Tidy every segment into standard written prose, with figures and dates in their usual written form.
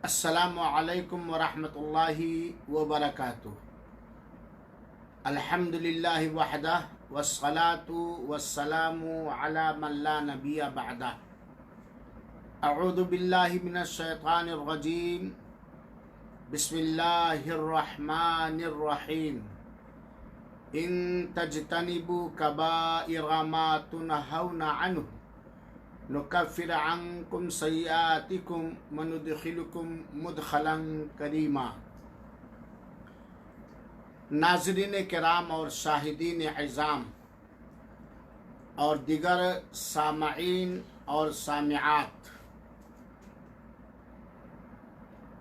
अस्सलामु अलैकुम वरहमतुल्लाहि वबरकातुह। अल्हम्दुलिल्लाहि वहदह वस्सलातु वस्सलामु अला मन ला नबिय्य बअदह। अऊज़ु बिल्लाहि मिनश शैतानिर रजीम। बिस्मिल्लाहिर रहमानिर रहीम। इन तज्तनिबु कबाइरा मा तुनहौना अन्हु नुकफ्फिर अन्कुम सय्यातिकुम व नुदखिलुकुम मुदखलन करीमा। नाज़रीन किराम और शाहिदीन इज़ाम और दिगर सामईन और सामिआत,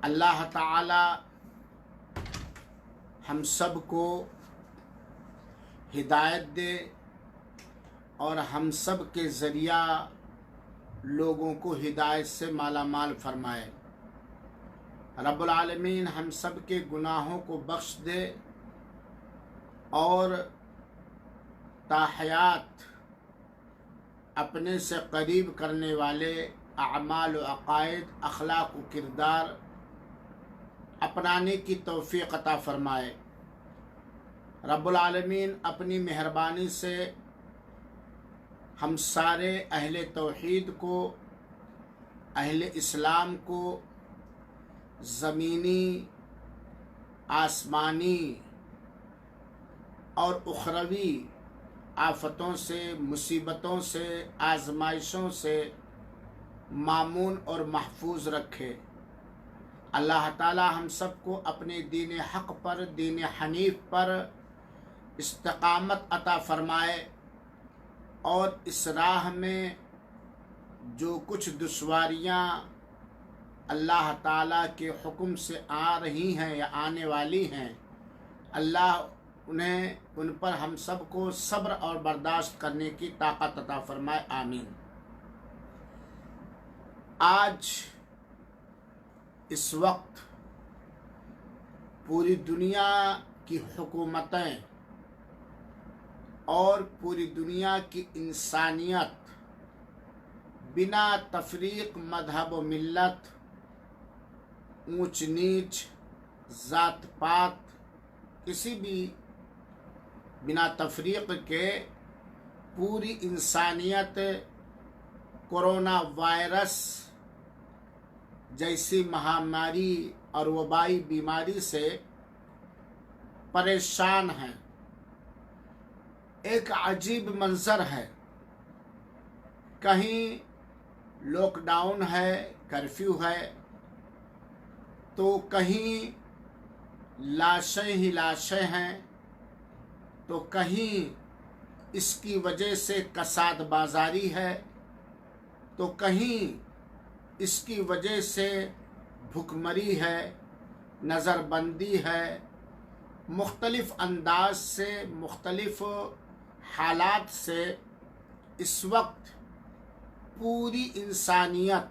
अल्लाह ताला हम सब को हिदायत दे और हम सब के ज़रिया लोगों को हिदायत से माला माल फरमाए। रब्बुल आलमीन हम सब के गुनाहों को बख्श दे और ताहयात अपने से करीब करने वाले अमाल व अक़ाइद, अखलाक व किरदार अपनाने की तौफ़ीक़ अता फ़रमाए। रब्बुल आलमीन अपनी मेहरबानी से हम सारे अहले तौहीद को, अहले इस्लाम को ज़मीनी, आसमानी और उखरवी आफ़तों से, मुसीबतों से, आज़माइशों से मामून और महफूज रखे। अल्लाह ताला हम सबको अपने दीन हक़ पर, दीन हनीफ पर इस्तिक़ामत अता फ़रमाए और इस राह में जो कुछ दुश्वारियाँ अल्लाह ताला के हुक्म से आ रही हैं या आने वाली हैं, अल्लाह उन पर हम सब को सब्र और बर्दाश्त करने की ताकत अता फरमाए। आमीन। आज इस वक्त पूरी दुनिया की हुकूमतें और पूरी दुनिया की इंसानियत बिना तफरीक, मजहब व मिल्लत, ऊंच नीच, ज़ात पात, किसी भी बिना तफरीक के पूरी इंसानियत कोरोना वायरस जैसी महामारी और वबाई बीमारी से परेशान है। एक अजीब मंज़र है, कहीं लॉकडाउन है, कर्फ्यू है, तो कहीं लाशें ही लाशें हैं, तो कहीं इसकी वजह से कसाद बाज़ारी है, तो कहीं इसकी वजह से भुखमरी है, नज़रबंदी है। मुख्तलिफ़ अंदाज से, मुख्तलिफ़ हालात से इस वक्त पूरी इंसानियत,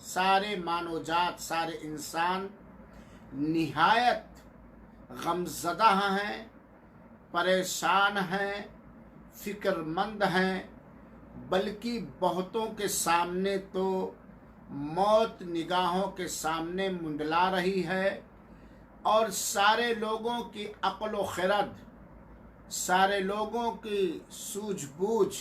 सारे मानवजात, सारे इंसान निहायत गमज़दा हैं, परेशान हैं, फ़िक्रमंद हैं, बल्कि बहुतों के सामने तो मौत निगाहों के सामने मुंडला रही है और सारे लोगों की अक्ल व खिरद, सारे लोगों की सूझबूझ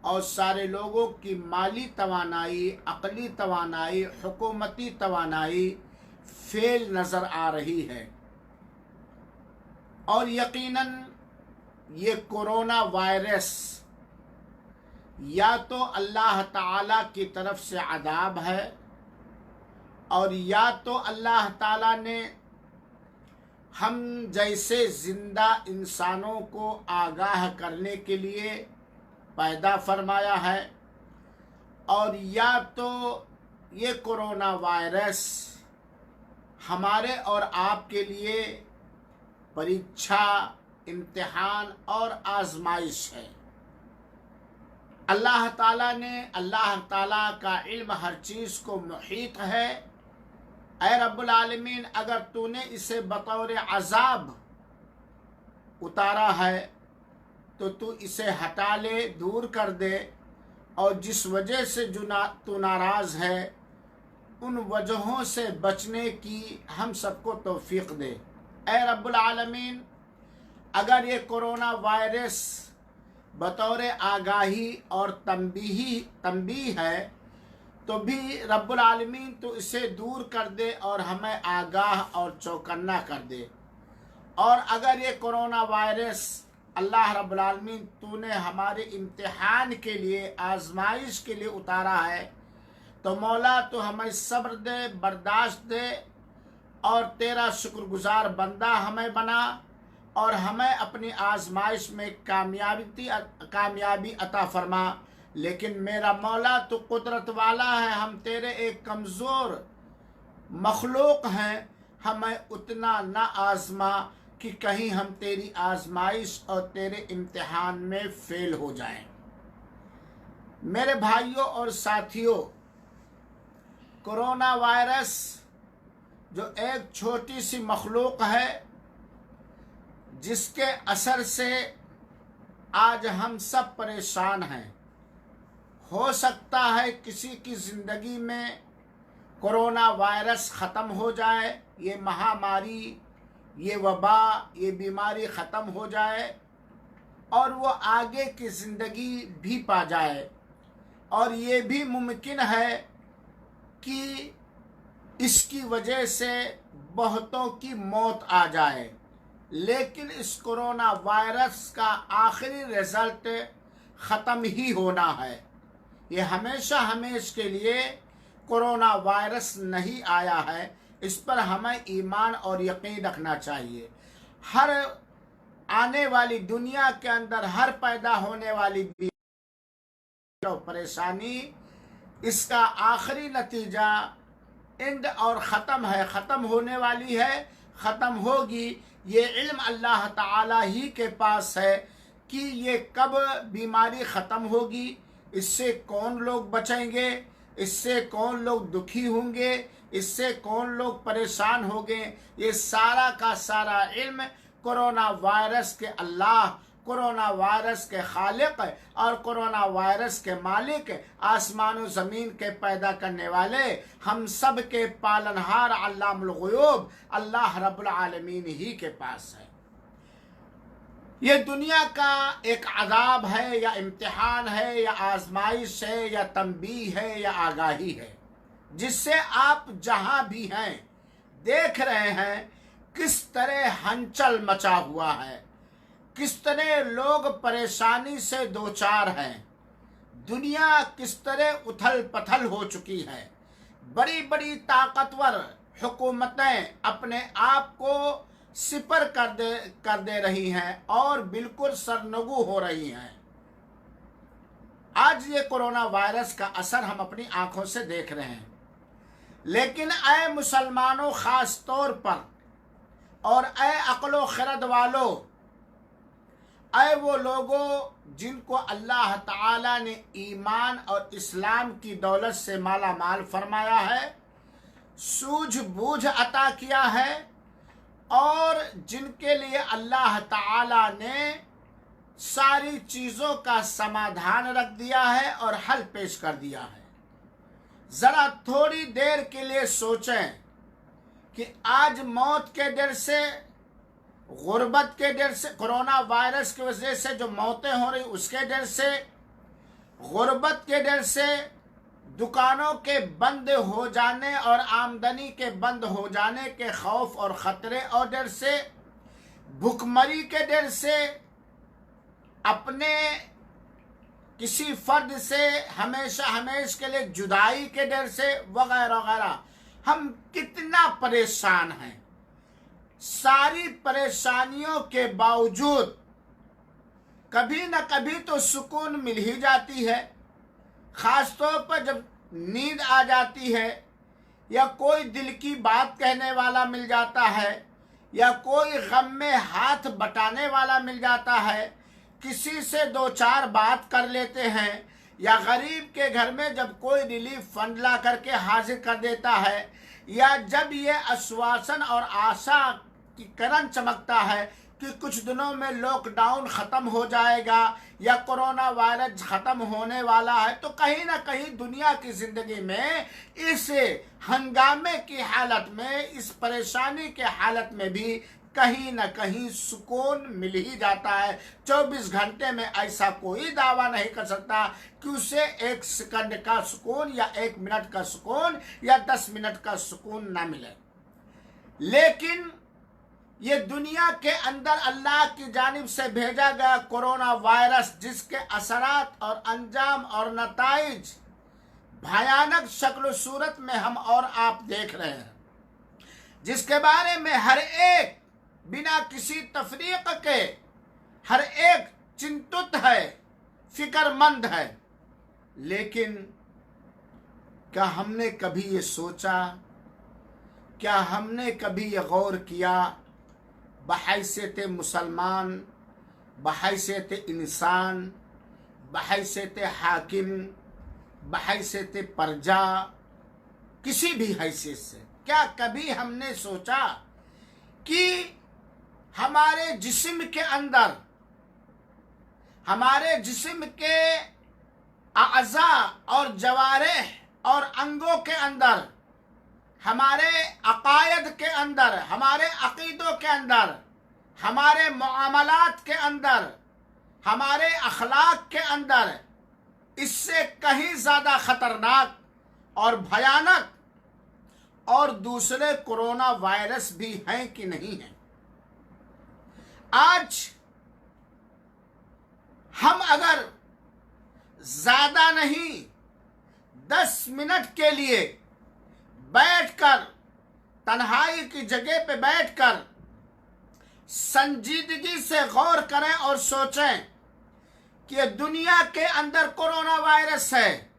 और सारे लोगों की माली तवानाई, अक़ली तवानाई, हुकूमती तवानाई फेल नज़र आ रही है। और यकीनन ये कोरोना वायरस या तो अल्लाह ताला की तरफ से अज़ाब है और या तो अल्लाह ताला ने हम जैसे ज़िंदा इंसानों को आगाह करने के लिए पैदा फरमाया है, और या तो ये कोरोना वायरस हमारे और आपके लिए परीक्षा, इम्तिहान और आजमाइश है। अल्लाह ताला का इल्म हर चीज़ को मुहीत है। ऐ रब्बुल आलमीन, अगर तूने इसे बतौर अज़ाब उतारा है तो तू इसे हटा ले, दूर कर दे, और जिस वजह से तू नाराज़ है उन वजहों से बचने की हम सबको तौफीक दे। ऐ रब्बुल आलमीन, अगर ये कोरोना वायरस बतौर आगाही और तंबीह है तो भी रब्बुल आलमीन तो इसे दूर कर दे और हमें आगाह और चौकन्ना कर दे। और अगर ये कोरोना वायरस अल्लाह रब्बुल आलमीन तूने हमारे इम्तिहान के लिए, आजमाइश के लिए उतारा है, तो मौला तो हमें सब्र दे, बर्दाश्त दे और तेरा शुक्रगुजार बंदा हमें बना और हमें अपनी आजमाइश में कामयाबी अता फरमा। लेकिन मेरा मौला तो कुदरत वाला है, हम तेरे एक कमज़ोर मखलूक हैं, हमें उतना ना आजमा कि कहीं हम तेरी आजमाइश और तेरे इम्तिहान में फेल हो जाएं। मेरे भाइयों और साथियों, कोरोना वायरस जो एक छोटी सी मखलूक है जिसके असर से आज हम सब परेशान हैं। हो सकता है किसी की ज़िंदगी में कोरोना वायरस ख़त्म हो जाए, ये महामारी, ये वबा, ये बीमारी ख़त्म हो जाए और वो आगे की ज़िंदगी भी पा जाए। और ये भी मुमकिन है कि इसकी वजह से बहुतों की मौत आ जाए। लेकिन इस कोरोना वायरस का आखिरी रिज़ल्ट ख़त्म ही होना है। ये हमेशा के लिए कोरोना वायरस नहीं आया है, इस पर हमें ईमान और यकीन रखना चाहिए। हर आने वाली दुनिया के अंदर हर पैदा होने वाली परेशानी, इसका आखिरी नतीजा एंड और ख़त्म है, ख़त्म होने वाली है, ख़त्म होगी। ये इल्म अल्लाह ताला ही के पास है कि ये कब बीमारी ख़त्म होगी, इससे कौन लोग बचेंगे, इससे कौन लोग दुखी होंगे, इससे कौन लोग परेशान होंगे। ये सारा का सारा इल्म कोरोना वायरस के अल्लाह, कोरोना वायरस के खालिक और कोरोना वायरस के मालिक, आसमान और ज़मीन के पैदा करने वाले, हम सब के पालनहार अल्लाहुल ग़ुयूब अल्लाह रब्बुल आलमीन ही के पास है। ये दुनिया का एक अज़ाब है या इम्तिहान है या आजमाइश है या तंबीह है या आगाही है, जिससे आप जहाँ भी हैं देख रहे हैं किस तरह हलचल मचा हुआ है, किस तरह लोग परेशानी से दो चार हैं, दुनिया किस तरह उथल पथल हो चुकी है। बड़ी बड़ी ताकतवर हुकूमतें अपने आप को सिपर कर दे रही हैं और बिल्कुल सरनगू हो रही हैं। आज ये कोरोना वायरस का असर हम अपनी आंखों से देख रहे हैं। लेकिन ऐ मुसलमानों ख़ास तौर पर, और ऐ अक्लो खरद वालों, ऐ वो लोगों जिनको अल्लाह ताला ने ईमान और इस्लाम की दौलत से माला माल फरमाया है, सूझबूझ अता किया है और जिनके लिए अल्लाह ताला ने सारी चीज़ों का समाधान रख दिया है और हल पेश कर दिया है। ज़रा थोड़ी देर के लिए सोचें कि आज मौत के डर से, गुर्बत के डर से, कोरोना वायरस की वजह से जो मौतें हो रही उसके डर से, गुर्बत के डर से, दुकानों के बंद हो जाने और आमदनी के बंद हो जाने के खौफ और ख़तरे और डर से, भुखमरी के डर से, अपने किसी फर्द से हमेशा के लिए जुदाई के डर से, वगैरह वगैरह, हम कितना परेशान हैं। सारी परेशानियों के बावजूद कभी न कभी तो सुकून मिल ही जाती है, ख़ास तौर पर जब नींद आ जाती है या कोई दिल की बात कहने वाला मिल जाता है या कोई गम में हाथ बटाने वाला मिल जाता है, किसी से दो चार बात कर लेते हैं, या गरीब के घर में जब कोई रिलीफ फंड ला करके हाजिर कर देता है, या जब ये आश्वासन और आशा की किरण चमकता है कि कुछ दिनों में लॉकडाउन ख़त्म हो जाएगा या कोरोना वायरस ख़त्म होने वाला है, तो कहीं ना कहीं दुनिया की ज़िंदगी में इस हंगामे की हालत में, इस परेशानी के हालत में भी कहीं ना कहीं सुकून मिल ही जाता है। 24 घंटे में ऐसा कोई दावा नहीं कर सकता कि उसे 1 सेकंड का सुकून या 1 मिनट का सुकून या 10 मिनट का सुकून ना मिले। लेकिन ये दुनिया के अंदर अल्लाह की जानिब से भेजा गया कोरोना वायरस, जिसके असरात और अंजाम और नताइज भयानक शक्ल सूरत में हम और आप देख रहे हैं, जिसके बारे में हर एक बिना किसी तफरीक के हर एक चिंतित है, फिक्रमंद है। लेकिन क्या हमने कभी ये सोचा, क्या हमने कभी ये गौर किया बहैसियत मुसलमान, बहैसियत इंसान, बहैसियत हाकिम, बहैसियत प्रजा, किसी भी हैसियत से क्या कभी हमने सोचा कि हमारे जिस्म के अंदर, हमारे जिस्म के आज़ा और जवारिह और अंगों के अंदर, हमारे अकायद के अंदर, हमारे अकीदों के अंदर, हमारे मुआमलात के अंदर, हमारे अखलाक के अंदर इससे कहीं ज़्यादा ख़तरनाक और भयानक और दूसरे कोरोना वायरस भी हैं कि नहीं हैं? आज हम अगर ज़्यादा नहीं 10 मिनट के लिए बैठकर, तन्हाई की जगह पे बैठकर संजीदगी से गौर करें और सोचें कि दुनिया के अंदर कोरोना वायरस है,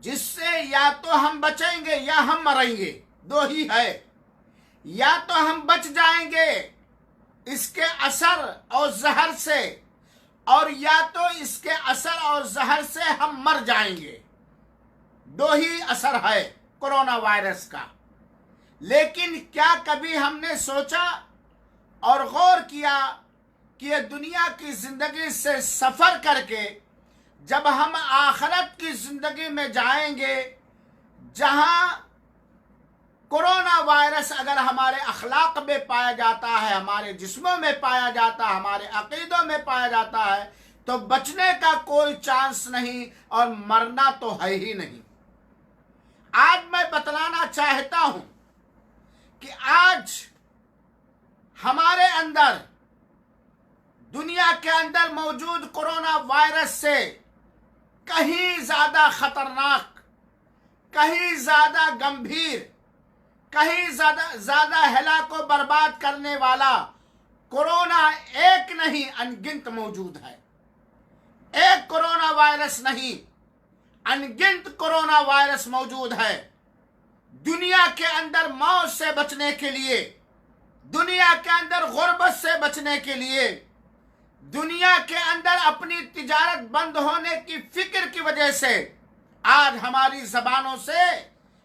जिससे या तो हम बचेंगे या हम मरेंगे, दो ही है। या तो हम बच जाएंगे इसके असर और जहर से, और या तो इसके असर और जहर से हम मर जाएंगे। दो ही असर है कोरोना वायरस का। लेकिन क्या कभी हमने सोचा और गौर किया कि ये दुनिया की जिंदगी से सफर करके जब हम आखिरत की जिंदगी में जाएंगे, जहां कोरोना वायरस अगर हमारे अखलाक में पाया जाता है, हमारे जिस्मों में पाया जाता है, हमारे अकीदों में पाया जाता है, तो बचने का कोई चांस नहीं और मरना तो है ही नहीं। आज मैं बतलाना चाहता हूं कि आज हमारे अंदर, दुनिया के अंदर मौजूद कोरोना वायरस से कहीं ज्यादा खतरनाक, कहीं ज्यादा गंभीर, कहीं ज्यादा हलाक को बर्बाद करने वाला कोरोना एक नहीं अनगिनत मौजूद है। एक कोरोना वायरस नहीं, अनगिनत कोरोना वायरस मौजूद है। दुनिया के अंदर मौत से बचने के लिए, दुनिया के अंदर गुर्बत से बचने के लिए, दुनिया के अंदर अपनी तिजारत बंद होने की फिक्र की वजह से आज हमारी जबानों से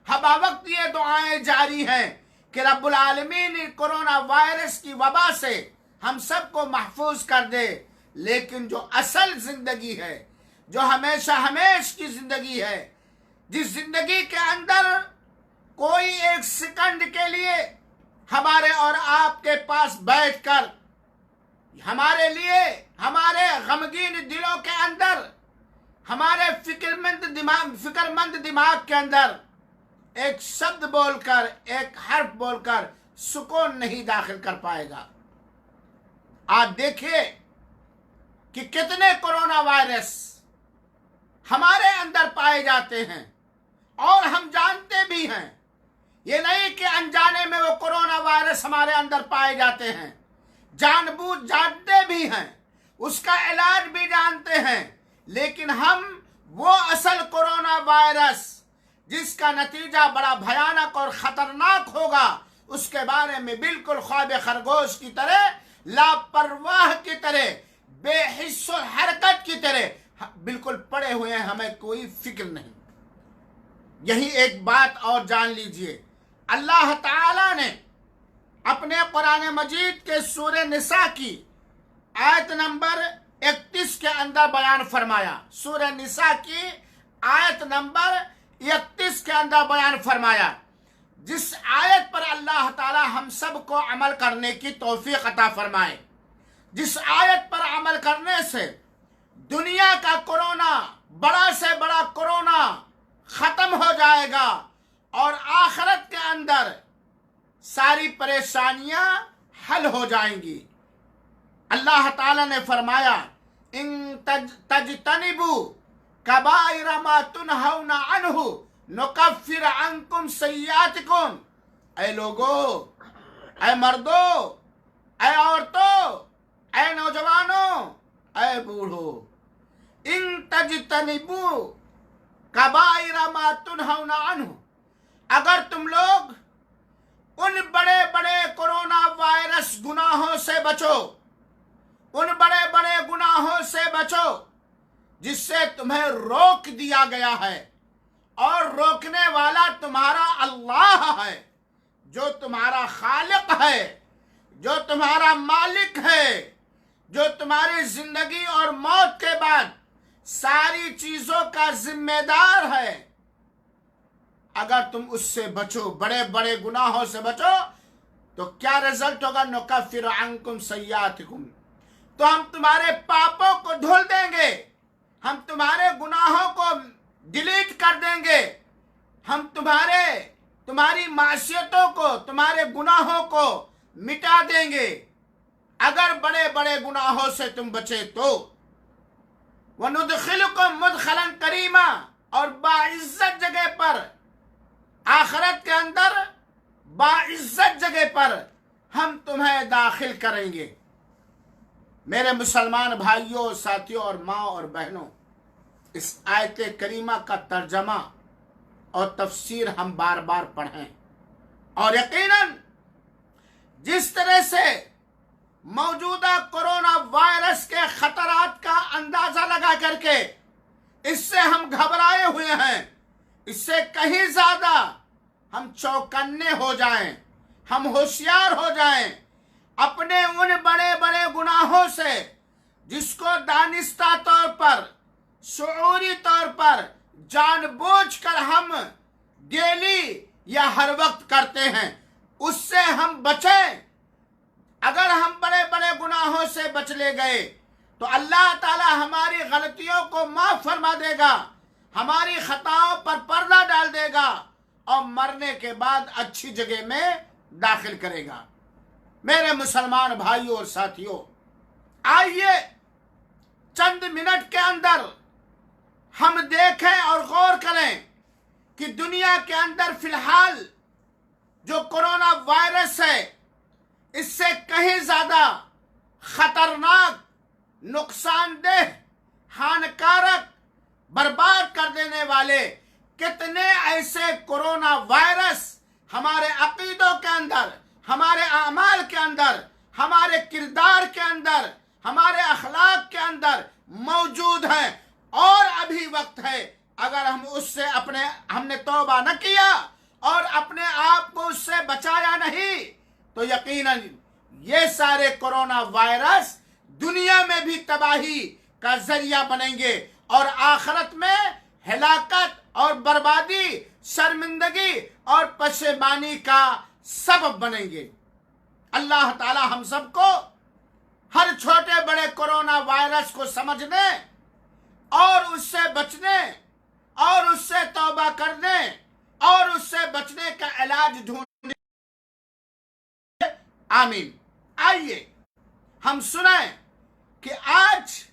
हबावक्त ये दुआएं जारी हैं कि रब्बुल आलमीन कोरोना वायरस की वबा से हम सबको महफूज कर दे। लेकिन जो असल जिंदगी है, जो हमेशा हमेश की जिंदगी है, जिस जिंदगी के अंदर कोई एक सेकंड के लिए हमारे और आपके पास बैठकर हमारे लिए, हमारे गमगीन दिलों के अंदर, हमारे फिक्रमंद दिमाग के अंदर एक शब्द बोलकर, एक हर्फ बोलकर सुकून नहीं दाखिल कर पाएगा। आप देखिए कि कितने कोरोना वायरस हमारे अंदर पाए जाते हैं और हम जानते भी हैं। ये नहीं कि अनजाने में वो कोरोना वायरस हमारे अंदर पाए जाते हैं, जानबूझ जानते भी हैं, उसका इलाज भी जानते हैं। लेकिन हम वो असल कोरोना वायरस जिसका नतीजा बड़ा भयानक और खतरनाक होगा, उसके बारे में बिल्कुल ख्वाब खरगोश की तरह, लापरवाह की तरह, बेहिस्सो हरकत की तरह बिल्कुल पड़े हुए हैं, हमें कोई फिक्र नहीं। यही एक बात और जान लीजिए, अल्लाह ताला ने अपने कुरान मजीद के सूरह निसा की आयत नंबर 31 के अंदर बयान फरमाया। सूरह निसा की आयत नंबर 31 के अंदर बयान फरमाया, जिस आयत पर अल्लाह ताला हम सब को अमल करने की तौफीक अता फरमाए, जिस आयत पर अमल करने से दुनिया का कोरोना, बड़ा से बड़ा कोरोना खत्म हो जाएगा और आखिरत के अंदर सारी परेशानियां हल हो जाएंगी। अल्लाह ताला ने फरमाया, इन तजतनिबू कबाइर मा तुनहौना अन्हु नुकफ्फिर अन्कुम सय्यातिकुम। ऐ लोगों, ऐ मर्दों, ऐ औरतों, ऐ नौजवानों, ऐ बूढ़ों, इन तजतनिबू कबाइर मा तुनहौना अन्हु, अगर तुम लोग उन बड़े बड़े कोरोना वायरस गुनाहों से बचो, उन बड़े बड़े गुनाहों से बचो जिससे तुम्हें रोक दिया गया है, और रोकने वाला तुम्हारा अल्लाह है, जो तुम्हारा खालिक है, जो तुम्हारा मालिक है, जो तुम्हारी जिंदगी और मौत के बाद सारी चीजों का जिम्मेदार है। अगर तुम उससे बचो, बड़े बड़े गुनाहों से बचो, तो क्या रिजल्ट होगा? नुकफ्फिर अन्कुम सय्यातिकुम, तो हम तुम्हारे पापों को धुल देंगे, हम तुम्हारे गुनाहों को डिलीट कर देंगे, हम तुम्हारी मासियतों को, तुम्हारे गुनाहों को मिटा देंगे, अगर बड़े बड़े गुनाहों से तुम बचे तो। वनुदखिलुकुम मुदखलन करीमा, और बाइज्जत जगह पर, आखिरत के अंदर बाइज्जत जगह पर हम तुम्हें दाखिल करेंगे। मेरे मुसलमान भाइयों, साथियों और माँ और बहनों, इस आयत करीमा का तर्जमा और तफसीर हम बार बार पढ़ें, और यकीनन जिस तरह से मौजूदा कोरोना वायरस के खतरात का अंदाजा लगा करके इससे हम घबराए हुए हैं, इससे कहीं ज्यादा हम चौकन्ने हो जाएं, हम होशियार हो जाएं अपने उन बड़े बड़े गुनाहों से जिसको दानिस्ता तौर पर, शऊरी तौर पर जानबूझकर हम डेली या हर वक्त करते हैं, उससे हम बचें। अगर हम बड़े बड़े गुनाहों से बच ले गए तो अल्लाह ताला हमारी गलतियों को माफ फरमा देगा, हमारी खताओं पर पर्दा डाल देगा और मरने के बाद अच्छी जगह में दाखिल करेगा। मेरे मुसलमान भाइयों और साथियों, आइए चंद मिनट के अंदर हम देखें और गौर करें कि दुनिया के अंदर फिलहाल जो कोरोना वायरस है, इससे कहीं ज्यादा खतरनाक, नुकसानदेह, हानिकारक, बर्बाद कर देने वाले कितने ऐसे कोरोना वायरस हमारे अकीदों के अंदर, हमारे अमाल के अंदर, हमारे किरदार के अंदर, हमारे अखलाक के अंदर मौजूद हैं। और अभी वक्त है, अगर हम उससे हमने तौबा न किया और अपने आप को उससे बचाया नहीं, तो यकीनन ये सारे कोरोना वायरस दुनिया में भी तबाही का जरिया बनेंगे और आखिरत में हिलाकत और बर्बादी, शर्मिंदगी और पशेमानी का सबब बनेंगे। अल्लाह ताला हम सबको हर छोटे बड़े कोरोना वायरस को समझने और उससे बचने और उससे तौबा करने और उससे बचने का इलाज ढूंढने। आमीन। आइए हम सुने कि आज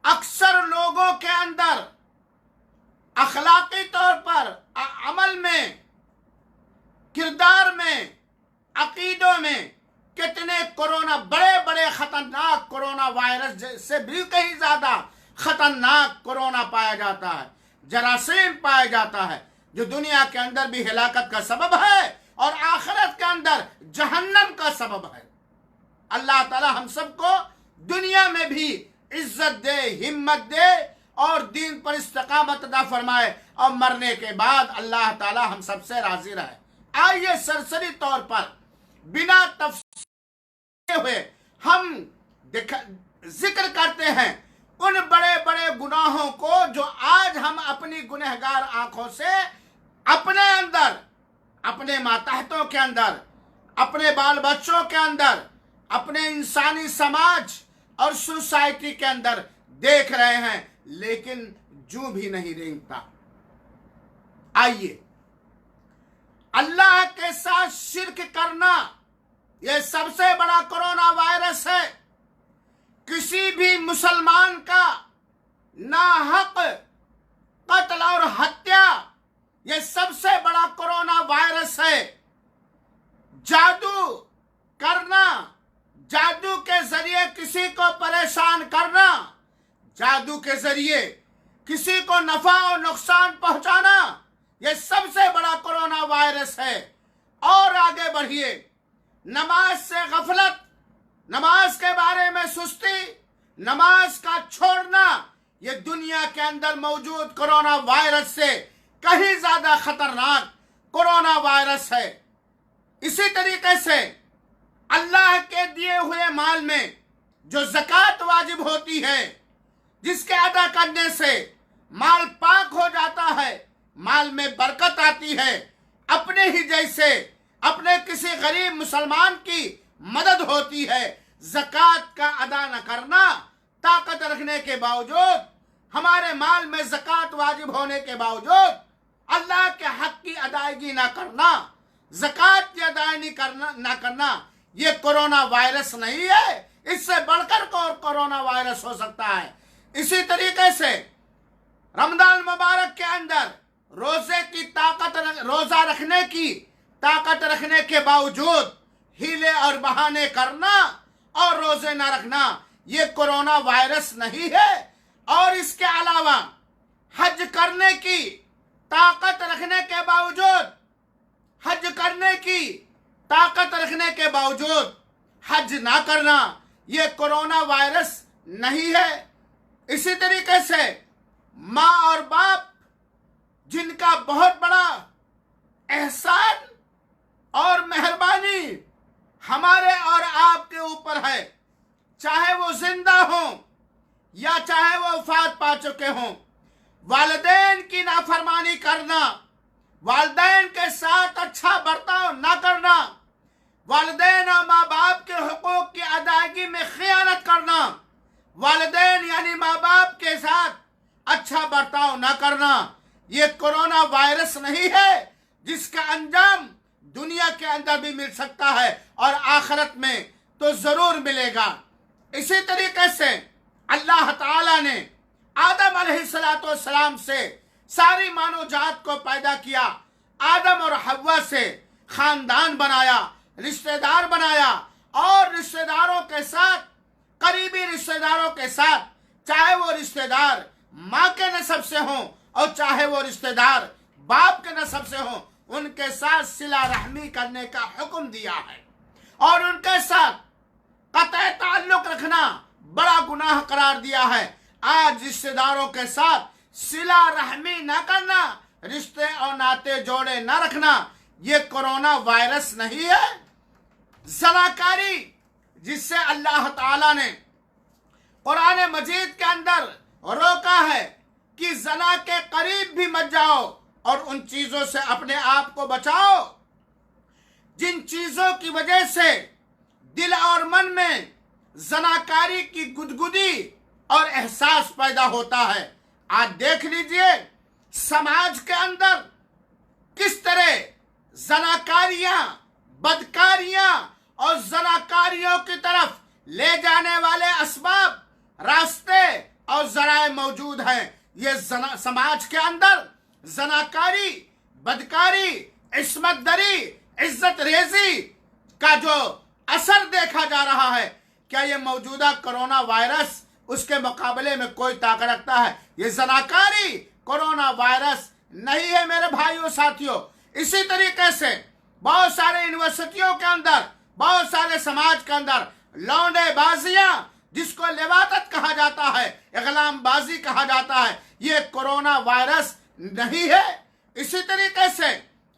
अक्सर लोगों के अंदर अखलाकी तौर पर, अमल में, किरदार में, अकीदों में कितने कोरोना, बड़े बड़े खतरनाक कोरोना वायरस से भी कहीं ज्यादा खतरनाक कोरोना पाया जाता है, जरासीम पाया जाता है, जो दुनिया के अंदर भी हिलाकत का सबब है और आखिरत के अंदर जहन्नम का सबब है। अल्लाह ताला हम सबको दुनिया में भी इज्जत दे, हिम्मत दे और दीन पर इस्तिकामत अता फरमाए और मरने के बाद अल्लाह ताला हम सबसे राजी रहे। आइए सरसरी तौर पर बिना तफसील हुए हम जिक्र करते हैं उन बड़े बड़े गुनाहों को जो आज हम अपनी गुनहगार आंखों से अपने अंदर, अपने मातहतों के अंदर, अपने बाल बच्चों के अंदर, अपने इंसानी समाज और सोसाइटी के अंदर देख रहे हैं, लेकिन जू भी नहीं रेंगता। आइए, अल्लाह के साथ शिर्क करना यह सबसे बड़ा कोरोना वायरस है। किसी भी मुसलमान का नाहक कत्ल और हत्या यह सबसे बड़ा कोरोना वायरस है। जादू करना, जादू के जरिए किसी को परेशान करना, जादू के जरिए किसी को नफा और नुकसान पहुंचाना, यह सबसे बड़ा कोरोना वायरस है। और आगे बढ़िए, नमाज से गफलत, नमाज के बारे में सुस्ती, नमाज का छोड़ना, यह दुनिया के अंदर मौजूद कोरोना वायरस से कहीं ज्यादा खतरनाक कोरोना वायरस है। इसी तरीके से अल्लाह के दिए हुए माल में जो ज़कात वाजिब होती है, जिसके अदा करने से माल पाक हो जाता है, माल में बरकत आती है, अपने ही जैसे अपने किसी गरीब मुसलमान की मदद होती है। ज़कात का अदा न करना, ताकत रखने के बावजूद, हमारे माल में ज़कात वाजिब होने के बावजूद अल्लाह के हक की अदायगी ना करना, ज़कात की अदायगी ना करना, ये कोरोना वायरस नहीं है, इससे बढ़कर कोरोना वायरस हो सकता है। इसी तरीके से रमजान मुबारक के अंदर रोजे की रोजा रखने की ताकत रखने के बावजूद हीले और बहाने करना और रोजे ना रखना, ये कोरोना वायरस नहीं है। और इसके अलावा हज करने की ताकत रखने के बावजूद, हज करने की ताकत रखने के बावजूद हज ना करना, ये कोरोना वायरस नहीं है। इसी तरीके से माँ और बाप जिनका बहुत बड़ा एहसान और मेहरबानी हमारे और आपके ऊपर है, चाहे वो जिंदा हो या चाहे वो वफात पा चुके हों, वालिदैन की नाफरमानी करना, वालिदैन के साथ अच्छा बर्ताव ना करना, वालिदैन और माँ बाप के हुकूक की अदायगी में खियानत करना, वालिदैन यानी माँ बाप के साथ अच्छा बर्ताव ना करना, ये कोरोना वायरस नहीं है, जिसका अंजाम दुनिया के अंदर भी मिल सकता है और आखिरत में तो जरूर मिलेगा। इसी तरीके से अल्लाह ताला ने आदम अलैहिस्सलाम से सारी मानव जात को पैदा किया, आदम और हव्वा से खानदान बनाया, रिश्तेदार बनाया, और रिश्तेदारों के साथ, करीबी रिश्तेदारों के साथ, चाहे वो रिश्तेदार माँ के नसब से हों और चाहे वो रिश्तेदार बाप के नसब से हों, उनके साथ सिला रहमी करने का हुक्म दिया है। और उनके साथ कतई ताल्लुक रखना बड़ा गुनाह करार दिया है। आज रिश्तेदारों के साथ सिला रहमी न करना, रिश्ते और नाते जोड़े न रखना, ये कोरोना वायरस नहीं है। ज़नाकारी, जिससे अल्लाह ताला ने कुरान मजीद के अंदर रोका है कि जना के करीब भी मत जाओ और उन चीजों से अपने आप को बचाओ जिन चीजों की वजह से दिल और मन में जनाकारी की गुदगुदी और एहसास पैदा होता है। आज देख लीजिए समाज के अंदर किस तरह जनाकारियां, बदकारियां और जनाकारियों की तरफ ले जाने वाले असबाब, रास्ते और जराए मौजूद हैं। ये समाज के अंदर जनाकारी, बदकारी, इस्मत दरी, इज्जत रेजी का जो असर देखा जा रहा है, क्या ये मौजूदा कोरोना वायरस उसके मुकाबले में कोई ताकत रखता है? ये जनाकारी कोरोना वायरस नहीं है मेरे भाइयों साथियों। इसी तरीके से बहुत सारे यूनिवर्सिटियों के अंदर, बहुत सारे समाज के अंदर लौंडेबाजियां, जिसको लिवातत कहा जाता है, इगलामबाजी कहा जाता है, ये कोरोना वायरस नहीं है। इसी तरीके से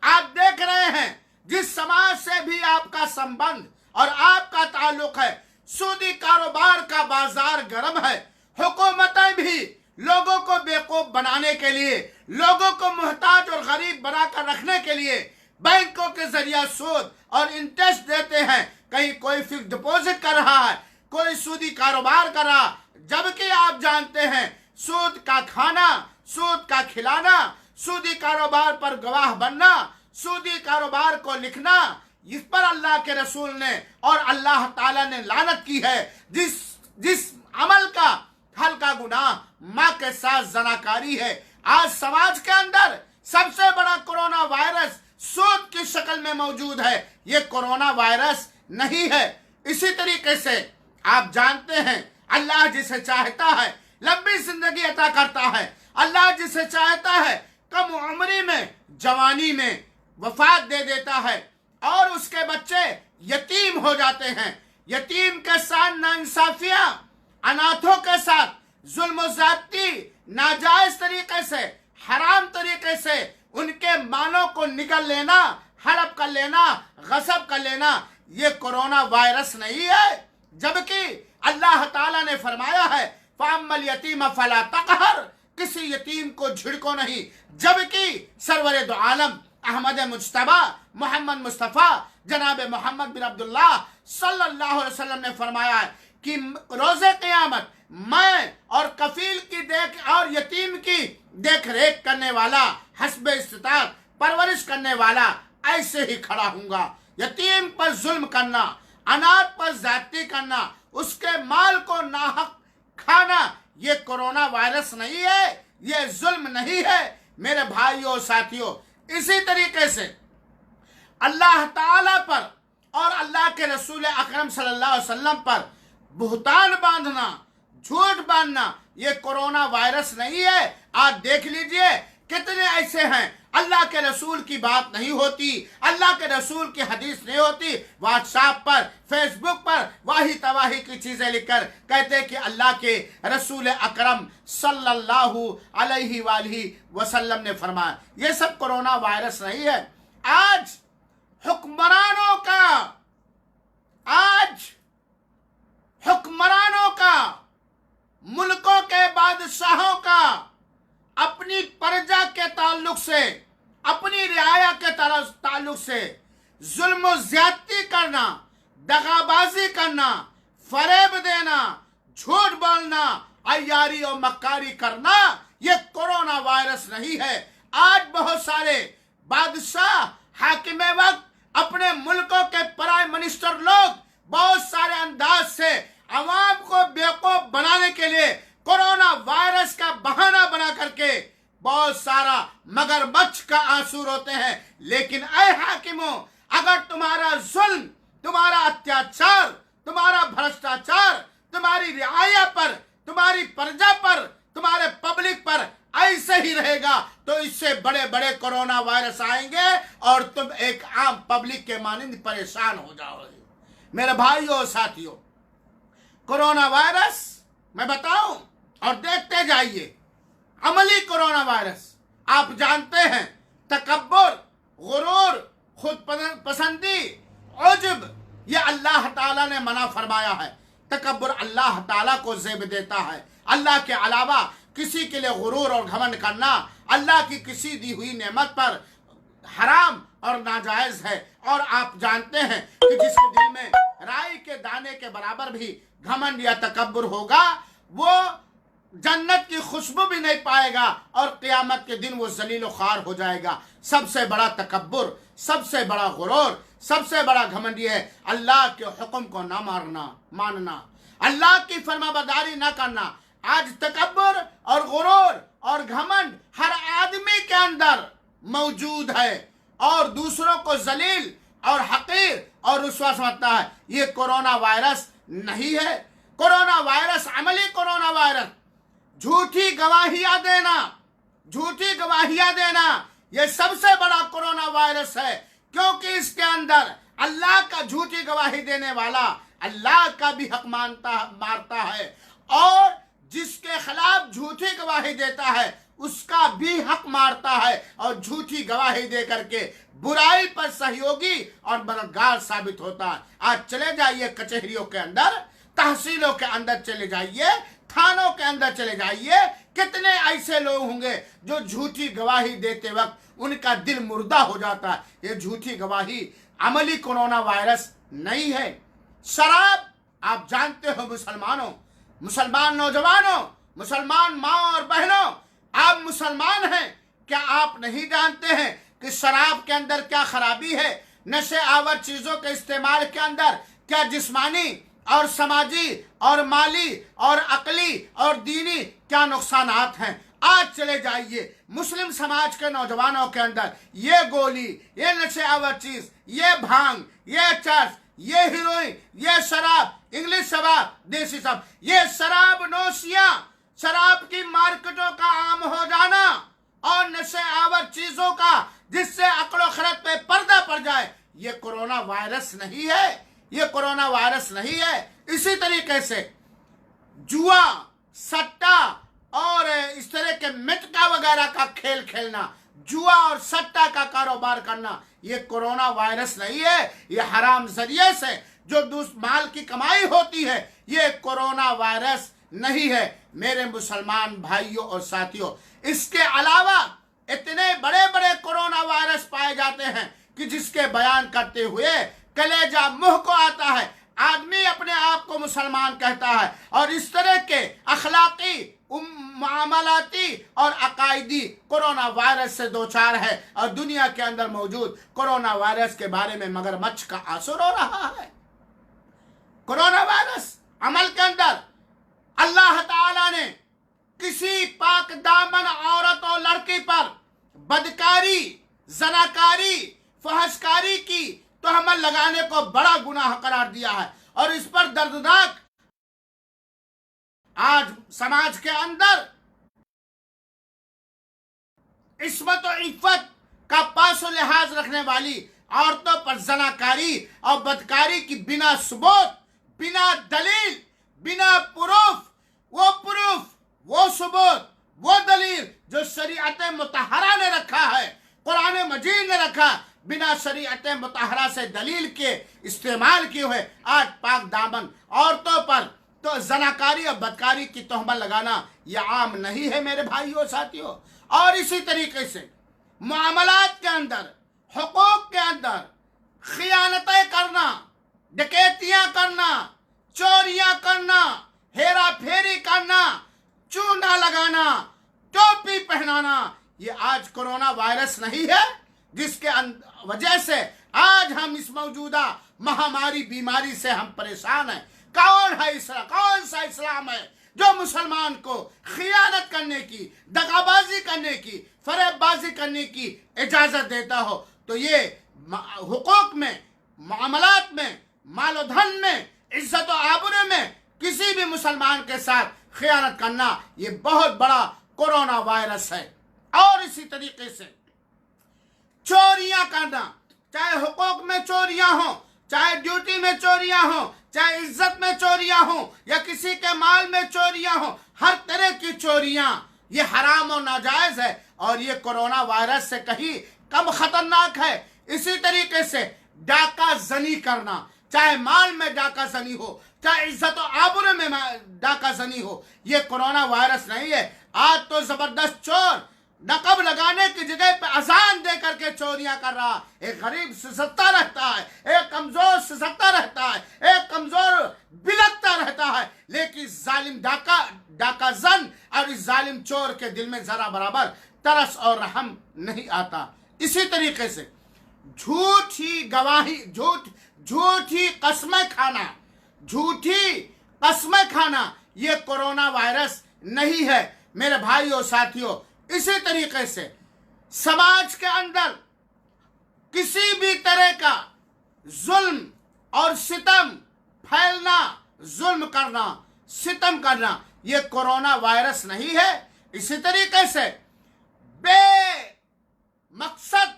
आप देख रहे हैं जिस समाज से भी आपका संबंध और आपका ताल्लुक है, सूदी कारोबार का बाजार गर्म है। हुकूमतें भी लोगों को बेवकूफ बनाने के लिए, लोगों को मुहताज और गरीब बनाकर रखने के लिए बैंकों के जरिए सूद और इंटरेस्ट देते हैं। कहीं कोई फिक्स डिपॉजिट कर रहा है, कोई सूदी कारोबार कर रहा, जबकि आप जानते हैं सूद का खाना, सूद का खिलाना, सूदी कारोबार पर गवाह बनना, सूदी कारोबार को लिखना, इस पर अल्लाह के रसूल ने और अल्लाह ताला ने लानत की है। जिस अमल का हल्का गुनाह माँ के साथ जनाकारी है। आज समाज के अंदर सबसे बड़ा कोरोना वायरस सूद की शक्ल में मौजूद है। ये कोरोना वायरस नहीं है। इसी तरीके से आप जानते हैं अल्लाह जिसे चाहता है लंबी जिंदगी अता करता है। अल्लाह जिसे चाहता है कम उम्री में, जवानी में वफात दे देता है और उसके बच्चे यतीम हो जाते हैं। यतीम के साथ नाइंसाफियां, अनाथों के साथ जुल्म ज़्यादती, नाजायज तरीके से, हराम तरीके से उनके मालों को निगल लेना, हड़प कर लेना, गसब कर लेना, ये कोरोना वायरस नहीं है। जबकि अल्लाह ताला ने फरमाया है फाम्मल यतीम फला तकहर, किसी यतीम को झिड़को नहीं। जबकि सरवरे दो आलम अहमद मुज्तबा मोहम्मद मुस्तफ़ा जनाब मोहम्मद बिन अब्दुल्लाह सल्लल्लाहु अलैहि वसल्लम ने फरमाया है कि रोज़े क़यामत मैं और कफील की देख और यतीम की देख रेख करने वाला, हस्बे इस्तिताअत परवरिश करने वाला ऐसे ही खड़ा हूँगा। यतीम पर जुल्म करना, अनाथ पर ज्यादती करना, उसके माल को नाहक खाना, ये कोरोना वायरस नहीं है, ये जुल्म नहीं है मेरे भाइयों साथियों। इसी तरीके से अल्लाह ताला पर और अल्लाह के रसूल अकरम सल्लल्लाहु अलैहि वसल्लम पर बुहतान बांधना, झूठ बांधना, ये कोरोना वायरस नहीं है। आज देख लीजिए कितने ऐसे हैं अल्लाह के रसूल की बात नहीं होती, अल्लाह के रसूल की हदीस नहीं होती, व्हाट्सएप पर, फेसबुक पर वाही तवाही की चीजें लिखकर कहते कि अल्लाह के रसूल अकरम सल्लल्लाहु अलैहि वसल्लम ने फरमाया। ये सब कोरोना वायरस नहीं है। आज हुक्मरानों का, मुल्कों के बादशाहों का अपनी प्रजा के ताल्लुक से, अपनी रियाया के ताल्लुक से जुल्म ज्यादती करना, दगाबाजी करना, फरेब देना, झूठ बोलना, अय्यारी और मक्कारी करना, ये कोरोना वायरस नहीं है। आज बहुत सारे बादशाह, हाकिमे वक्त, अपने मुल्कों के प्राइम मिनिस्टर लोग बहुत सारे अंदाज से अवाम को बेवकूफ बनाने के लिए कोरोना वायरस का बहाना बना करके बहुत सारा मगरमच्छ का आंसू रोते हैं। लेकिन ऐ हाकिमों, अगर तुम्हारा जुल्म, तुम्हारा अत्याचार, तुम्हारा भ्रष्टाचार तुम्हारी रियाया पर, तुम्हारी प्रजा पर, तुम्हारे पब्लिक पर ऐसे ही रहेगा तो इससे बड़े बड़े कोरोना वायरस आएंगे और तुम एक आम पब्लिक के मानंद परेशान हो जाओगे। मेरे भाइयों और साथियों, कोरोना वायरस मैं बताऊं और देखते जाइए। अमली कोरोना वायरस आप जानते हैं, तकब्बुर, गुरूर, खुद पसंदी, उज्ब, ये अल्लाह ताला ने मना फरमाया है। तकब्बुर अल्लाह ताला को ज़ेब देता है। अल्लाह के अलावा किसी के लिए गुरूर और घमंड करना अल्लाह की किसी दी हुई नेमत पर हराम और नाजायज है। और आप जानते हैं कि जिसके दिल में राई के दाने के बराबर भी घमंड या तकब्बुर होगा, वो जन्नत की खुशबू भी नहीं पाएगा और क़यामत के दिन वो जलील ख्वार हो जाएगा। सबसे बड़ा तकब्बुर, सबसे बड़ा गुरूर, सबसे बड़ा घमंड है अल्लाह के हुक्म को ना मानना, अल्लाह की फरमाबरदारी ना करना। आज तकब्बुर और गुरूर और घमंड हर आदमी के अंदर मौजूद है और दूसरों को जलील और हकीर और रुस्वा समझता है। ये कोरोना वायरस नहीं है। कोरोना वायरस अमली कोरोना वायरस, झूठी गवाहियां देना ये सबसे बड़ा कोरोना वायरस है। क्योंकि इसके अंदर अल्लाह का झूठी गवाही देने वाला अल्लाह का भी हक मारता है और जिसके खिलाफ झूठी गवाही देता है उसका भी हक मारता है और झूठी गवाही दे करके बुराई पर सहयोगी और मददगार साबित होता है। आज चले जाइए कचहरियों के अंदर, तहसीलों के अंदर चले जाइए, थानों के अंदर चले जाइए, कितने ऐसे लोग होंगे जो झूठी गवाही देते वक्त उनका दिल मुर्दा हो जाता है। ये झूठी गवाही अमली कोरोना वायरस नहीं है। शराब, आप जानते हो मुसलमानों, मुसलमान नौजवानों, मुसलमान माँ और बहनों, आप मुसलमान हैं, क्या आप नहीं जानते हैं कि शराब के अंदर क्या खराबी है? नशे आवर चीजों के इस्तेमाल के अंदर क्या जिस्मानी और समाजी और माली और अकली और दीनी क्या नुकसानात हैं? आज चले जाइए मुस्लिम समाज के नौजवानों के अंदर ये गोली, ये नशे आवर चीज, ये भांग, ये चर्च, ये हीरोइन, ये शराब, इंग्लिश शराब, देसी शराब, ये शराब नोशियां, शराब की मार्केटों का आम हो जाना और नशे आवर चीजों का जिससे अक्ल खरत पे पर्दा पड़ जाए, ये कोरोना वायरस नहीं है, ये कोरोना वायरस नहीं है। इसी तरीके से जुआ, सट्टा और इस तरह के मिटका वगैरह का खेल खेलना, जुआ और सट्टा का कारोबार करना, ये कोरोना वायरस नहीं है। ये हराम जरिए से जो माल की कमाई होती है, ये कोरोना वायरस नहीं है मेरे मुसलमान भाइयों और साथियों। इसके अलावा इतने बड़े बड़े कोरोना वायरस पाए जाते हैं कि जिसके बयान करते हुए कलेजा मुंह को आता है। आदमी अपने आप को मुसलमान कहता है और इस तरह के अखलाकी, मामलाती और अकायदी कोरोना वायरस से दो चार है और दुनिया के अंदर मौजूद कोरोना वायरस के बारे में मगरमच्छ का आंसू रो रहा है। कोरोना वायरस अमल के अंदर अल्लाह ताला ने किसी पाक दामन औरत और लड़की पर बदकारी, जनाकारी, फहशकारी की तोहमत लगाने को बड़ा गुनाह करार दिया है और इस पर दर्दनाक आज समाज के अंदर इस्मत और इफ्फत का पासो लिहाज रखने वाली औरतों पर जनाकारी और बदकारी की बिना सबूत, बिना दलील, बिना प्रूफ, वो सबूत, वो दलील जो शरीयत मुतहरा ने रखा है, कुरान मजीद ने रखा, बिना शरीयत मुतहरा से दलील के इस्तेमाल किए हुए आज पाक दामन औरतों पर तो जनाकारी और बदकारी की तोहमत लगाना यह आम नहीं है मेरे भाइयों साथियों। और इसी तरीके से मामलात के अंदर, हुकूक के अंदर खियानतें करना, डकैतियां करना, चोरियां करना, हेरा फेरी करना, चूना लगाना, टोपी पहनाना, ये आज कोरोना वायरस नहीं है जिसके वजह से आज हम इस मौजूदा महामारी बीमारी से हम परेशान हैं। कौन है इस्लाम? कौन सा इस्लाम है जो मुसलमान को खियानत करने की, दगाबाजी करने की, फरेबबाजी करने की इजाजत देता हो? तो ये हुकूक में, मामलात में, मालो धन में, इज्जत और आबरू में किसी भी मुसलमान के साथ खियानत करना ये बहुत बड़ा कोरोना वायरस है। और इसी तरीके से चोरियां करना, चाहे हुकूक में चोरियां हो, चाहे ड्यूटी में चोरियां हो, चाहे इज्जत में चोरियां हो या किसी के माल में चोरियां हो, हर तरह की चोरियां ये हराम और नाजायज है और ये कोरोना वायरस से कहीं कम खतरनाक है। इसी तरीके से डाका जनी करना, चाहे माल में डाका जनी हो, चाहे इज्जत और आबरू में डाका जनी हो, ये कोरोना वायरस नहीं है। आज तो जबरदस्त चोर नकब लगाने की जगह पे अजान दे करके चोरियां कर रहा। एक गरीब सिसकता रहता है, एक कमजोर सिसकता रहता है, एक कमजोर बिलकता रहता है, लेकिन जालिम डाका जन और इस जालिम चोर के दिल में जरा बराबर तरस और रहम नहीं आता। इसी तरीके से झूठी गवाही, झूठी कस्में खाना ये कोरोना वायरस नहीं है मेरे भाइयों साथियों। इसी तरीके से समाज के अंदर किसी भी तरह का जुल्म और सितम फैलना, जुल्म करना, सितम करना ये कोरोना वायरस नहीं है। इसी तरीके से बेमकसद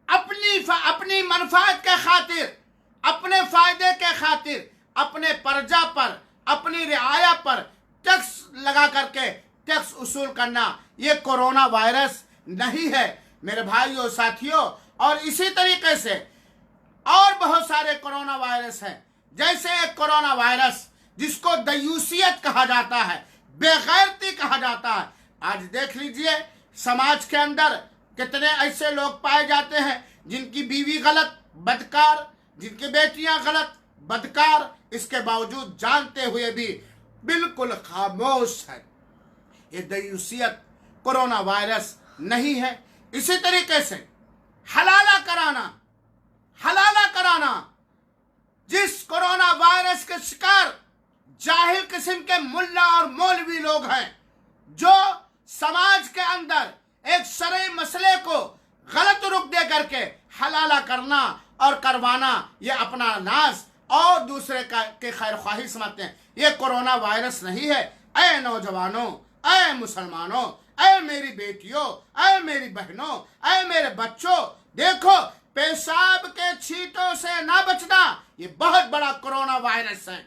अपनी मनफात के खातिर, अपने फायदे के खातिर, अपने प्रजा पर, अपनी रियाया पर टैक्स लगा करके टैक्स वसूल करना ये कोरोना वायरस नहीं है मेरे भाइयों साथियों। और इसी तरीके से और बहुत सारे कोरोना वायरस हैं, जैसे एक कोरोना वायरस जिसको दयूसियत कहा जाता है, बेगैरती कहा जाता है। आज देख लीजिए समाज के अंदर कितने ऐसे लोग पाए जाते हैं जिनकी बीवी गलत बदकार, जिनकी बेटियां गलत बदकार, इसके बावजूद जानते हुए भी बिल्कुल खामोश है। ये दयूसियत कोरोना वायरस नहीं है। इसी तरीके से हलाला कराना, जिस कोरोना वायरस के शिकार जाहिल किस्म के मुल्ला और मौलवी लोग हैं, जो समाज के अंदर एक शरई मसले को गलत रुख दे करके हलाला करना और करवाना, ये अपना नाज और दूसरे के खैर ख्वाही समझते हैं। ये कोरोना वायरस नहीं है। ऐ नौजवानों, ऐ मुसलमानों, ऐ मेरी बेटियों, ऐ मेरी बहनों, ऐ मेरे बच्चों, देखो पेशाब के छींटों से ना बचना ये बहुत बड़ा कोरोना वायरस है।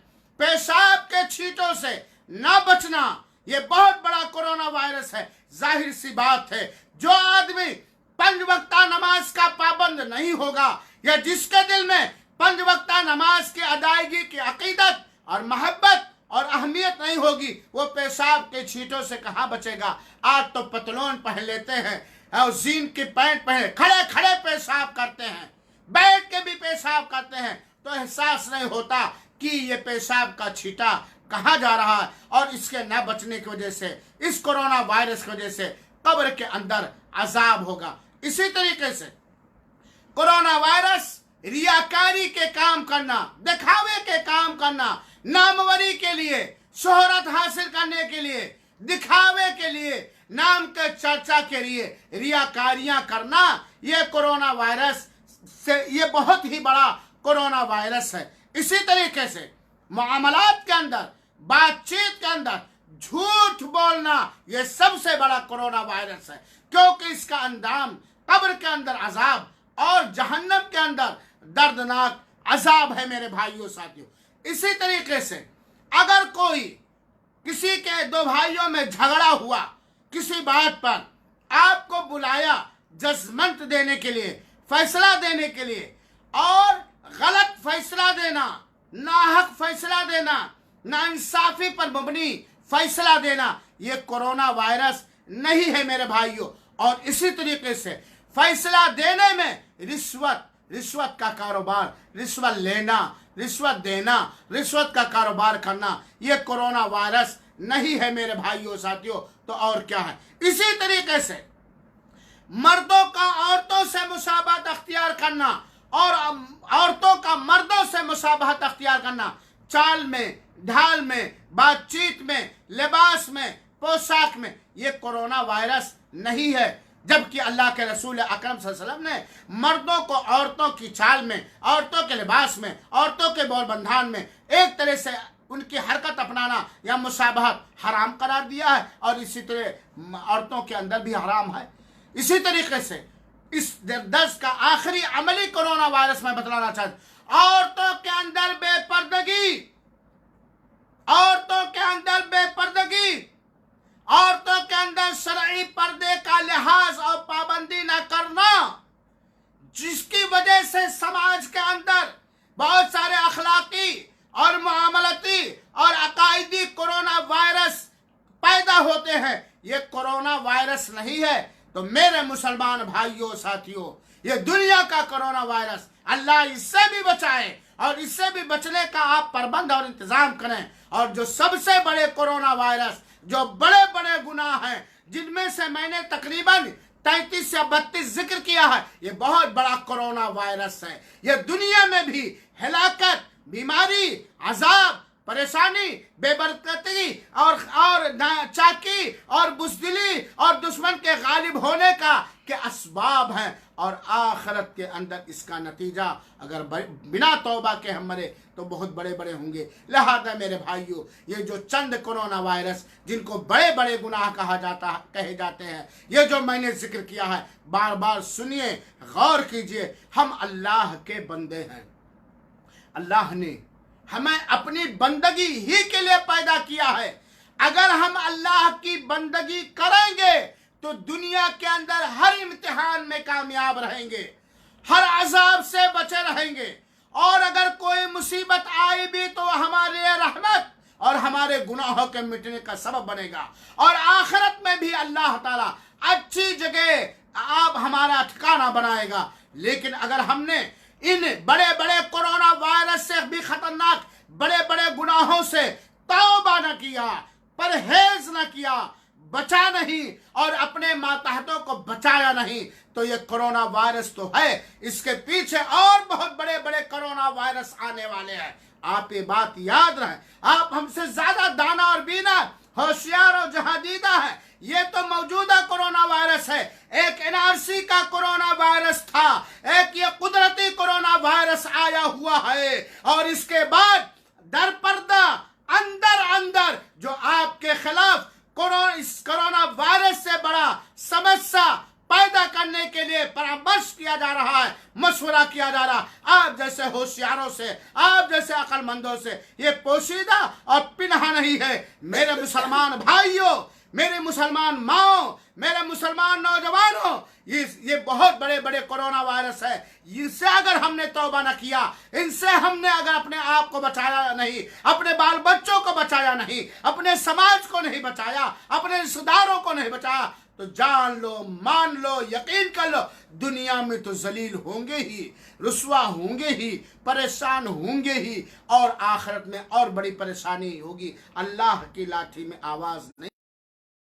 पेशाब के छींटों से ना बचना ये बहुत बड़ा कोरोना वायरस है। जाहिर सी बात है, जो आदमी 5 वक्ता नमाज का पाबंद नहीं होगा या जिसके दिल में 5 वक्ता नमाज की अदायगी की अकीदत और मोहब्बत और अहमियत नहीं होगी, वो पेशाब के छींटों से कहाँ बचेगा। आज तो पतलून पहन लेते हैं और जीन की पैंट पहन खड़े खड़े पेशाब करते हैं, बैठ के भी पेशाब करते हैं, तो एहसास नहीं होता कि ये पेशाब का छींटा कहाँ जा रहा है। और इसके न बचने की वजह से, इस कोरोना वायरस की वजह से कब्र के अंदर अजाब होगा। इसी तरीके से कोरोना वायरस रियाकारी के काम करना, दिखावे के काम करना, नामवरी के लिए, शोहरत हासिल करने के लिए, दिखावे के लिए, नाम के चर्चा के लिए रियाकारियां करना, ये कोरोना वायरस से ये बहुत ही बड़ा कोरोना वायरस है। इसी तरीके से मामलात के अंदर, बातचीत के अंदर झूठ बोलना ये सबसे बड़ा कोरोना वायरस है, क्योंकि इसका अंजाम कब्र के अंदर अजाब और जहन्नम के अंदर दर्दनाक अजाब है मेरे भाइयों साथियों। इसी तरीके से अगर कोई किसी के 2 भाइयों में झगड़ा हुआ किसी बात पर, आपको बुलाया जजमेंट देने के लिए, फैसला देने के लिए, और गलत फैसला देना, नाहक फैसला देना, नाइंसाफी पर मबनी फैसला देना, ये कोरोना वायरस नहीं है मेरे भाइयों। और इसी तरीके से फैसला देने में रिश्वत का कारोबार, रिश्वत लेना, रिश्वत देना, रिश्वत का कारोबार करना, ये कोरोना वायरस नहीं है मेरे भाइयों साथियों। तो और क्या है। इसी तरीके से मर्दों का औरतों से मुसाबहत अख्तियार करना और औरतों का मर्दों से मुसाबहत अख्तियार करना, चाल में, ढाल में, बातचीत में, लिबास में, पोशाक में, ये कोरोना वायरस नहीं है। जबकि अल्लाह के रसूल अकरम सल्लल्लाहु अलैहि वसल्लम ने मर्दों को औरतों की चाल में, औरतों के लिबास में, औरतों के बोल बंधान में एक तरह से उनकी हरकत अपनाना या मुसाबहत हराम करार दिया है, और इसी तरह औरतों के अंदर भी हराम है। इसी तरीके से इस दर्स का आखिरी अमली कोरोना वायरस में बतलाना चाहता, औरतों के अंदर बेपर्दगी, औरतों के अंदर बेपर्दगी, औरतों के अंदर शरई पर्दे का लिहाज और पाबंदी न करना, जिसकी वजह से समाज के अंदर बहुत सारे अखलाकी और मामलती और अकायदी कोरोना वायरस पैदा होते हैं। ये कोरोना वायरस नहीं है। तो मेरे मुसलमान भाइयों साथियों, ये दुनिया का कोरोना वायरस, अल्लाह इससे भी बचाए और इससे भी बचने का आप प्रबंध और इंतजाम करें। और जो सबसे बड़े कोरोना वायरस, जो बड़े बड़े गुनाह हैं, जिनमें से मैंने तकरीबन 33 या 32 जिक्र किया है, ये बहुत बड़ा कोरोना वायरस है। ये दुनिया में भी हिलाकत, बीमारी, अजाब, परेशानी, बेबरकती और चाकी और बुज़दिली और दुश्मन के गालिब होने का के असबाब हैं। और आखिरत के अंदर इसका नतीजा अगर बिना तौबा के हम मरे तो बहुत बड़े बड़े होंगे। लिहाजा मेरे भाइयों, ये जो चंद कोरोना वायरस जिनको बड़े बड़े गुनाह कहे जाते हैं, ये जो मैंने जिक्र किया है, बार बार सुनिए, गौर कीजिए। हम अल्लाह के बंदे हैं। अल्लाह ने हमें अपनी बंदगी ही के लिए पैदा किया है। अगर हम अल्लाह की बंदगी करेंगे तो दुनिया के अंदर हर इम्तिहान में कामयाब रहेंगे, हर अजाब से बचे रहेंगे, और अगर कोई मुसीबत आई भी तो हमारे लिए रहमत और हमारे गुनाहों के मिटने का सबब बनेगा, और आखिरत में भी अल्लाह ताला अच्छी जगह आप हमारा ठिकाना बनाएगा। लेकिन अगर हमने इन बड़े बड़े कोरोना वायरस से भी खतरनाक बड़े बड़े गुनाहों से तौबा न किया, परहेज न किया, बचा नहीं और अपने मातहतों को बचाया नहीं, तो ये कोरोना वायरस तो है, इसके पीछे और बहुत बड़े बड़े कोरोना वायरस आने वाले हैं। आप ये बात याद रखें। आप हमसे ज्यादा दाना और बीना, होशियार और जहादीदा है। ये तो मौजूदा कोरोना वायरस है, एक एनआरसी का कोरोना वायरस था, एक ये कुदरती कोरोना वायरस आया हुआ है, और इसके बाद दर पर्दा अंदर अंदर जो आपके खिलाफ इस कोरोना वायरस से बड़ा समस्या पैदा करने के लिए परामर्श किया जा रहा है, मशवरा किया जा रहा है। आप जैसे होशियारों से, आप जैसे अक्लमंदों से ये पोशीदा और पिनहा नहीं है। मेरे मुसलमान भाइयों, मेरे मुसलमान माओ, मेरे मुसलमान नौजवानों, ये बहुत बड़े बड़े कोरोना वायरस है। इससे अगर हमने तौबा न किया, इनसे हमने अगर अपने आप को बचाया नहीं, अपने बाल बच्चों को बचाया नहीं, अपने समाज को नहीं बचाया, अपने रिश्तेदारों को नहीं बचाया, तो जान लो, मान लो, यकीन कर लो, दुनिया में तो जलील होंगे ही, रुस्वा होंगे ही, परेशान होंगे ही, और आखिरत में और बड़ी परेशानी होगी। अल्लाह की लाठी में आवाज नहीं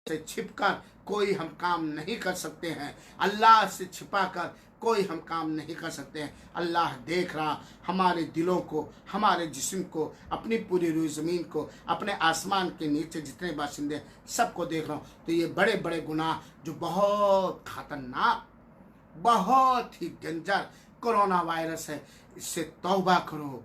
से छिपकर कोई हम काम नहीं कर सकते हैं, अल्लाह से छिपाकर कोई हम काम नहीं कर सकते हैं। अल्लाह देख रहा हमारे दिलों को, हमारे जिस्म को, अपनी पूरी रुई ज़मीन को, अपने आसमान के नीचे जितने बाशिंदे सबको देख रहा हूँ। तो ये बड़े बड़े गुनाह जो बहुत खतरनाक, बहुत ही डेंजर कोरोना वायरस है, इससे तौबा करो,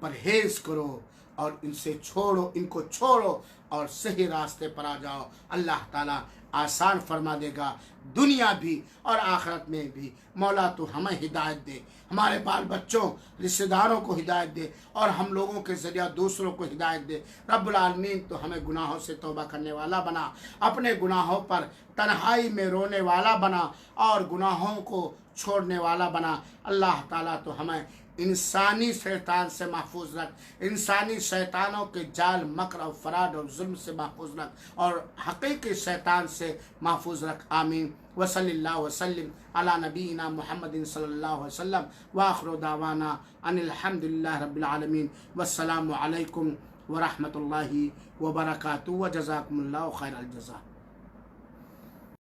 परहेज करो और इनसे छोड़ो, इनको छोड़ो और सही रास्ते पर आ जाओ। अल्लाह ताला आसान फरमा देगा, दुनिया भी और आखिरत में भी। मौला तो हमें हिदायत दे, हमारे बाल बच्चों, रिश्तेदारों को हिदायत दे, और हम लोगों के ज़रिया दूसरों को हिदायत दे। रब्बुल आलमीन तो हमें गुनाहों से तौबा करने वाला बना, अपने गुनाहों पर तन्हाई में रोने वाला बना, और गुनाहों को छोड़ने वाला बना। अल्लाह ताला तो हमें इंसानी शैतान से महफूज रख, इंसानी शैतानों के जाल, मकर और फराड और जुल्म से महफूज रख, और हकीकी शैतान से महफूज रख। आमीन। वसल्लल्लाहु वसल्लम अला नबीना मुहम्मदिन सल्लल्लाहु अलैहि वसल्लम व आखिरु दावाना अनिल हम्दुलिल्लाहि रब्बिल आलमीन। वस्सलामु अलैकुम व रहमतुल्लाहि व बरकातुहू व जज़ाकुमुल्लाहु खैरल जज़ा।